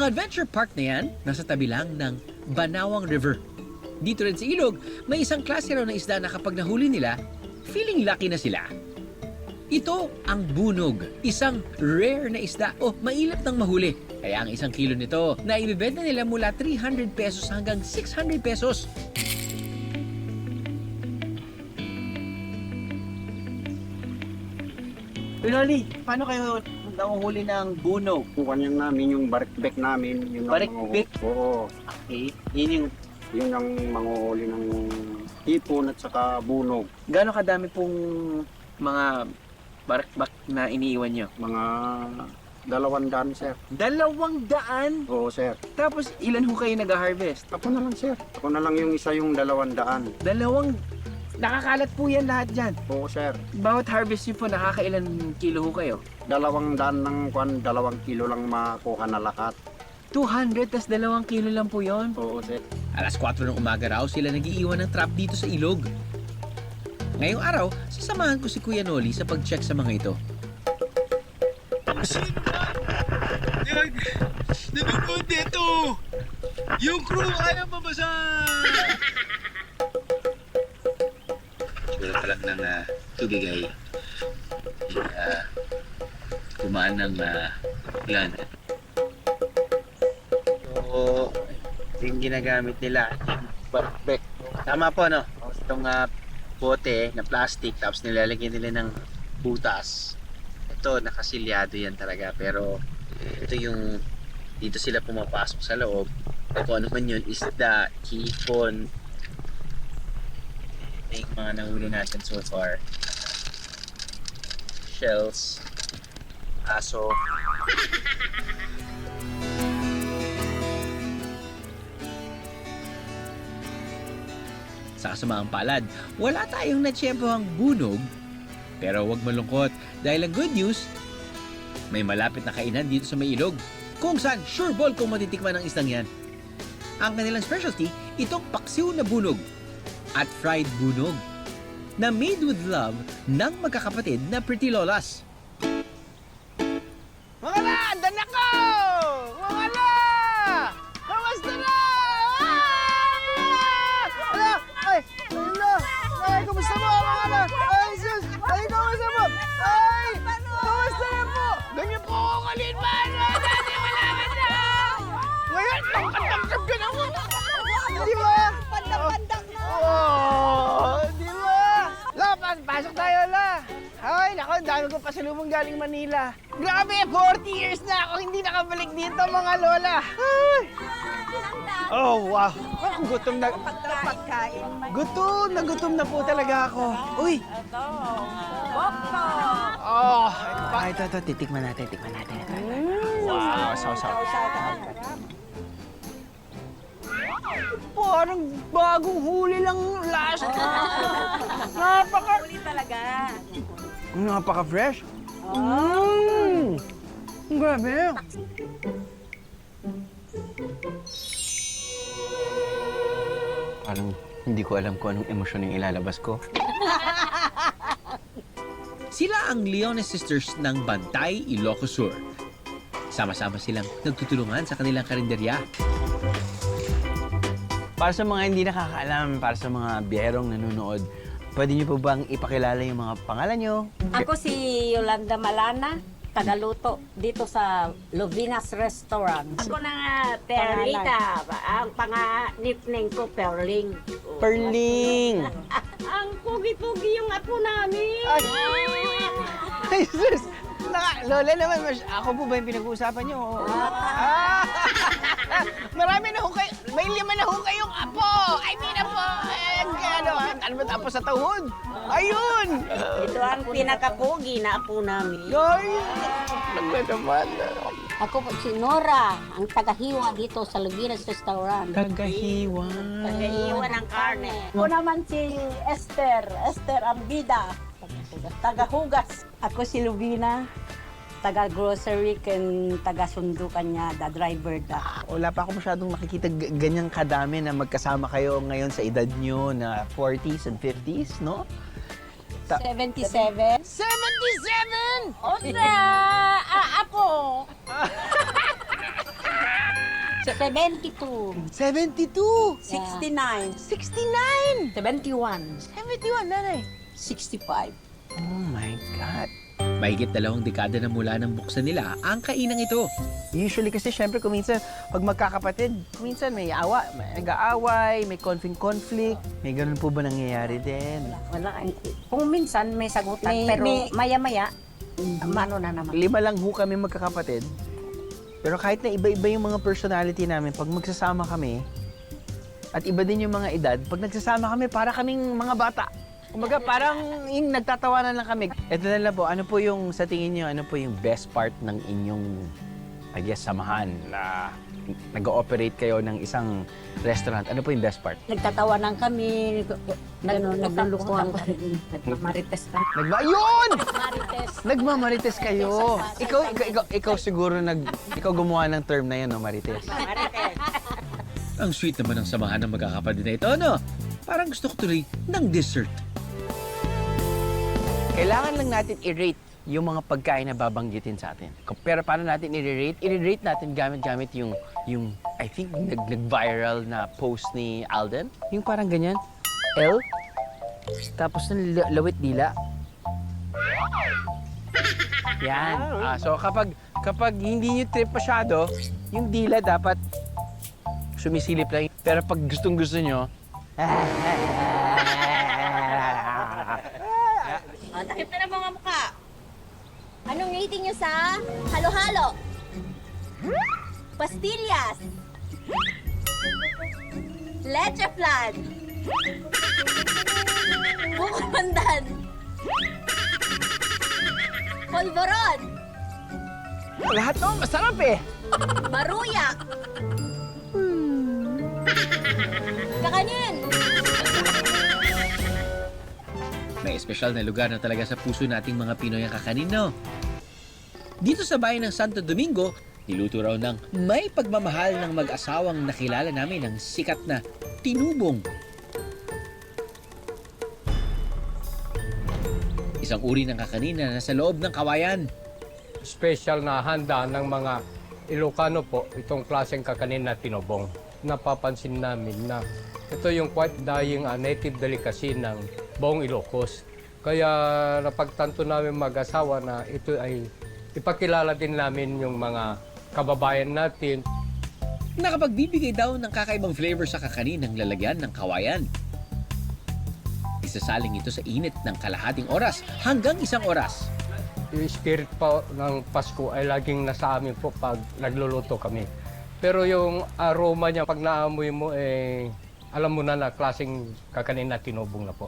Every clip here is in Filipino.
Ang adventure park na yan, nasa tabi lang ng Banawang River. Dito rin sa ilog, may isang klase raw na isda na kapag nahuli nila, feeling lucky na sila. Ito ang bunog, isang rare na isda o mailap ng mahuli. Kaya ang 1 kilo nito na ibibenta nila mula 300 pesos hanggang 600 pesos. Pinoli, paano kayo nanguhuli ng bunog? Yung kanyang namin, yung barikbek namin. Yung Barikbek? Oo. Okay, yun yung Yun ang manguhuli ng hipon at saka bunog. gaano kadami pong mga barakbak na iniiwan nyo? Mga 200, sir. 200? Oo, sir. Tapos ilan ho kayo nag-harvest? Ako na lang, sir. Ako na lang yung isa yung 200. Nakakalat po yan lahat dyan. Oo, sir. Bawat harvest nyo po, nakakailan kilo ho kayo? 200 ng 2 kilo lang makuha na lahat. 200, tas 2 kilo lang po yon. Oo, sir. Alas 4 ng umaga raw sila nagiiwan ng trap dito sa ilog. Ngayong araw, sasamahan ko si Kuya Noli sa pag-check sa mga ito. Yan! Nanonood dito! Yung crew ayaw mabasa! Siguro pa lang ng tubigay. Kumaan ng yan. So, yung ginagamit nila, yung barikbek. Tama po, no? Itong bote na plastic, tapos nilalagyan nila ng butas. Ito, nakasilyado yan talaga. Pero, ito yung, dito sila pumapasok sa loob. Kung ano man yun, isda, hipon. Ito yung mga nahuli natin so far. Shells, aso. Sa kasamaang palad, wala tayong natsyempohang bunog. Pero huwag malungkot dahil ang good news, may malapit na kainan dito sa may ilog. Kung saan, sure ball kung matitikman ang isdang yan. Ang kanilang specialty, itong paksiw na bunog at fried bunog na made with love ng magkakapatid na Pretty Lolas. Mga la! Andan ako! Mga la! Kamusta na? Ala! Ay! Ala! Ay! Kamusta mo? Mga la! Ay! Sus! Ay! Kamusta mo? Ay! Kamusta na po? Ganyan po ako kalinman! Dati malaman na! Ngayon! Tangkad-tangkad ka na mo! Di ba? Pandak-pandak na! Oh! Di ba? La! Pasok tayo, la! Ay, naku, ang dami ko pasalubong galing Manila. Grabe, 40 years na ako hindi nakabalik dito, mga lola. Ay. Oh, wow. Oh, gutom na. Pagkain man. Gutom na po talaga ako. Uy. Ito. Bokto. Oh, ito, titikman natin. Wow, sausaw. Parang bagong huli lang last. Huli talaga. Napaka-fresh. Grabe. Parang hindi ko alam kung anong emosyon yung ilalabas ko. Sila ang Leones Sisters ng Bantay, Ilocos Sur. Sama-sama silang nagtutulungan sa kanilang karinderya. Para sa mga hindi nakakaalam, para sa mga biyerong nanonood, pwede niyo po bang ipakilala yung mga pangalan niyo? Ako si Yolanda Malana, tagaluto dito sa Lovina's Restaurant. Ako na nga, Perlita. Ang panga-nickname ko, Perling. Perling! Ang pugi-pugi yung apo namin. Ay, sus! Lola naman, ako po ba yung pinag-uusapan niyo? Marami na ho kayo, may 5 na ho kayong apo! I mean, apo! Ano ba apo sa tahod? Ayun! Ito ang pinakapugi na apo namin. Ay! Ano naman? Ako po si Nora, ang tagahiwa dito sa Lovina's Restaurant. Tagahiwa. Tagahiwa ng karne. Ako naman si Esther ang bida. Tagahugas. Ako si Lovina, taga-grocery and taga-sundukan niya, the driver da. Wala pa ako masyadong nakikita ganyang kadami na magkasama kayo ngayon sa edad nyo na 40s and 50s, no? 77. 77! Osa! Apo! 72. 72! 69. 69! 71. 71, nanay. 65. Oh my God. Mahigit 2 dekada na mula nang buksan nila ang kainang ito. Usually kasi syempre kung minsan, pag magkakapatid, minsan may nag-aaway, may conflict. May ganun po ba nangyayari din? Wala. Kung minsan may sagutan, pero maya-maya, mano na naman. 5 lang ho kami magkakapatid. Pero kahit na iba-iba yung mga personality namin, pag magsasama kami, at iba din yung mga edad, pag nagsasama kami, para kaming mga bata. Kumbaga, parang yung nagtatawanan lang kami. Ito na lang po, ano po yung, sa tingin niyo, ano po yung best part ng inyong, I guess, samahan na nag-ooperate kayo ng isang restaurant? Ano po yung best part? Nagtatawanan kami, naglulukuhan kami. Nagmamarites kami. Yun! Marites. Nagmamarites kayo. Ikaw siguro ikaw gumawa ng term na yan, no, Marites? Ang sweet naman ng samahan ng magkakapatid na ito, no? Parang gusto ko tuloy ng dessert. Kailangan lang natin i-rate yung mga pagkain na babanggitin sa atin. Pero paano natin i-rate? I-rate natin gamit yung I think nag-viral na post ni Alden. Yung parang ganyan. L. Tapos ng lawit dila. Yan. So kapag hindi nyo trip masyado, yung dila dapat sumisilip lang. Pero pag gustong-gusto nyo, Takip na ng mga mukha. Anong rating nyo sa halo-halo? Pastillas. Leche flan. Buko pandan. Polvoron. lahat naman masarap eh. Maruya. Kakanin. May espesyal na lugar na talaga sa puso nating mga Pinoy ang kakanin, no? Dito sa bayan ng Santo Domingo, niluto raw ng may pagmamahal ng mag-asawang nakilala namin ng sikat na tinubong. Isang uri ng kakanin na nasa loob ng kawayan. Special na handa ng mga Ilocano po, itong klaseng kakanin na tinubong. Napapansin namin na ito yung quite dying native delicacy ng buong Ilocos. Kaya napagtanto namin mag-asawa na ito ay ipakilala din namin yung mga kababayan natin. Nakapagbibigay daw ng kakaibang flavor sa kakanin ng lalagyan ng kawayan. Isasaling ito sa init ng kalahating oras hanggang 1 oras. Yung spirit pa ng Pasko ay laging nasa amin po pag nagluluto kami. Pero yung aroma niya, pag naamoy mo, alam mo na klaseng kakanin na tinubong na po.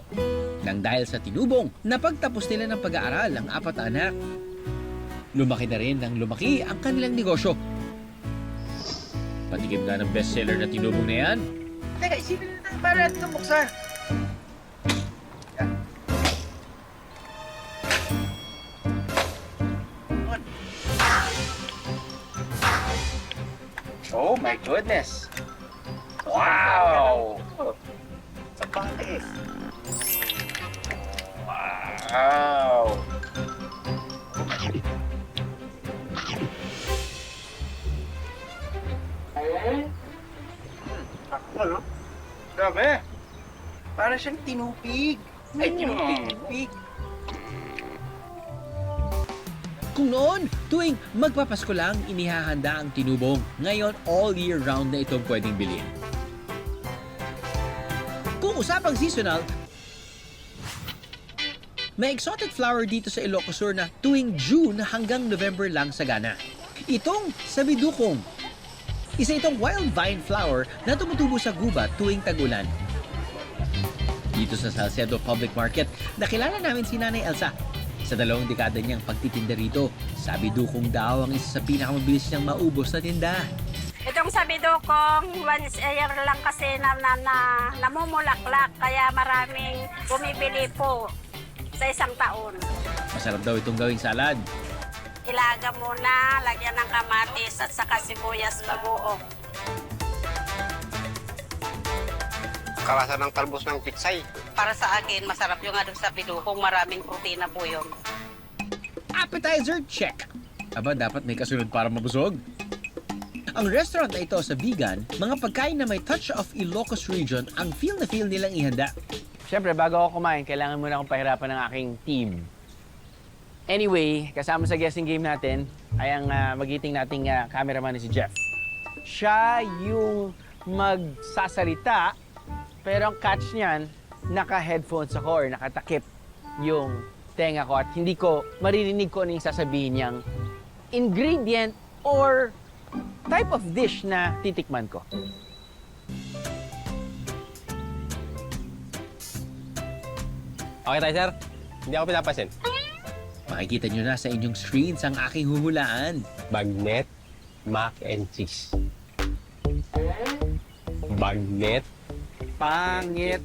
Nang dahil sa tinubong, napagtapos nila ng pag-aaral ang 4 na anak. Lumaki na rin ng lumaki ang kanilang negosyo. Patikim nga ng bestseller na tinubong na yan. Teka, isipin natin para natin ito buksan. Oh my goodness! Wow! Sa bakit? Wow! Ano? Grabe! Para siyang tinupig. Ay, tinupig. Kung noon, tuwing magpapasko lang, inihahanda ang tinubong. Ngayon, all year round na itong pwedeng bilhin. Kung usapang seasonal, may exotic flower dito sa Ilocos Sur na tuwing June hanggang November lang sagana. Itong sabidukong. Isa itong wild vine flower na tumutubo sa gubat tuwing tag-ulan. Dito sa Salcedo Public Market, nakilala namin si Nanay Elsa. Sa 2 dekada niyang pagtitinda rito, sabidukong daw ang isa sa pinakamabilis niyang maubos na tinda. Itong sabidukong, once a year lang kasi namumulaklak, kaya maraming bumibili po sa isang taon. Masarap daw itong gawing salad. Ilaga muna, lagyan ng kamatis at saka sibuyas bagoong. Kawasan ng talbos ng pitsay. Para sa akin, masarap yung adong sabidukong, maraming protina po yun. Appetizer check. Aba, dapat may kasunod para mabusog. Ang restaurant na ito sa Vigan, mga pagkain na may touch of Ilocos region ang feel na feel nilang ihanda. Siyempre, bago ako kumain, kailangan muna akong pahirapan ng aking team. Anyway, kasama sa guessing game natin ay ang magiting nating cameraman ni si Jeff. Siya yung magsasalita, pero ang catch niyan, naka-headphones ako or nakatakip yung tenga ko at hindi ko maririnig ko ano yung sasabihin niyang ingredient or type of dish na titikman ko. Okay tayo, sir? Hindi ako pinapasin. Makikita nyo na sa inyong screens ang aking huhulaan. Bagnet, mac and cheese. Bagnet. Pangit.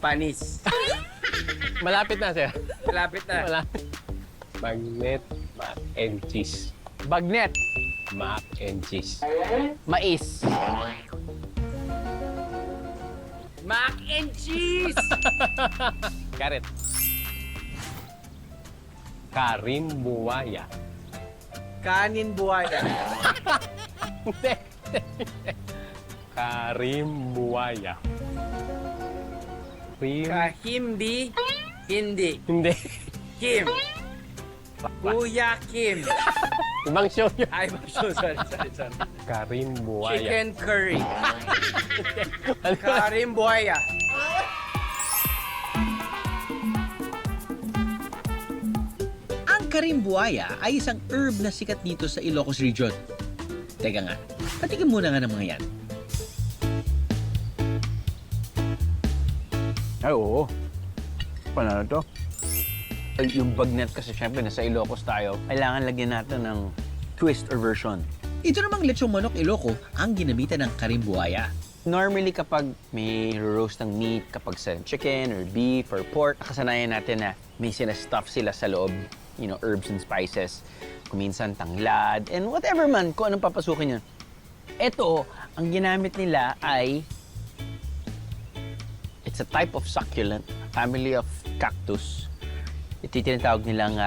Panis. Malapit na, sir. Malapit na. Malapit. Bagnet, mac and cheese. Bagnet. Mac and cheese. Mais. Mac and cheese! Carrot. Karimbuaya. Kanin buhaya. Hindi. Karimbuaya. Kahimbi. Hindi. Hindi. Kim. Kuya Kim. Ibang show yun. Ay, sorry. Karimbuaya. Chicken curry. Karim buhaya. Ang karimbuaya ay isang herb na sikat dito sa Ilocos region. Teka nga, patikim muna nga ng mga yan. Ay, oo. Panalo to. Ay, yung bagnet kasi syempre nasa Ilocos tayo, kailangan lagyan natin ng twist or version. Ito namang lechong manok Iloco ang ginamitan ng karimbuaya. Normally kapag may roast ng meat, kapag sa chicken or beef or pork, nakasanayan natin na may sinastuff sila sa loob, you know, herbs and spices, kuminsan tanglad, and whatever man, kung anong papasukin yun. Ito, ang ginamit nila ay, it's a type of succulent, family of cactus. Ito yung tinatawag nilang,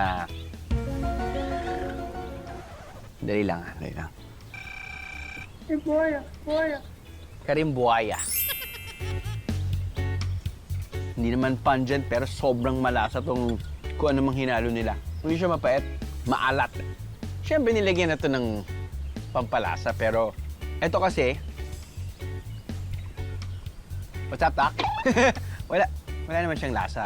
dali lang. Karimbuaya. Hindi naman pungent, pero sobrang malasa tong kung ano mang hinalo nila. Hindi siya mapait, maalat. Siyempre, nilagyan na to ng pampalasa, pero eto kasi, what's up, Doc? wala naman siyang lasa.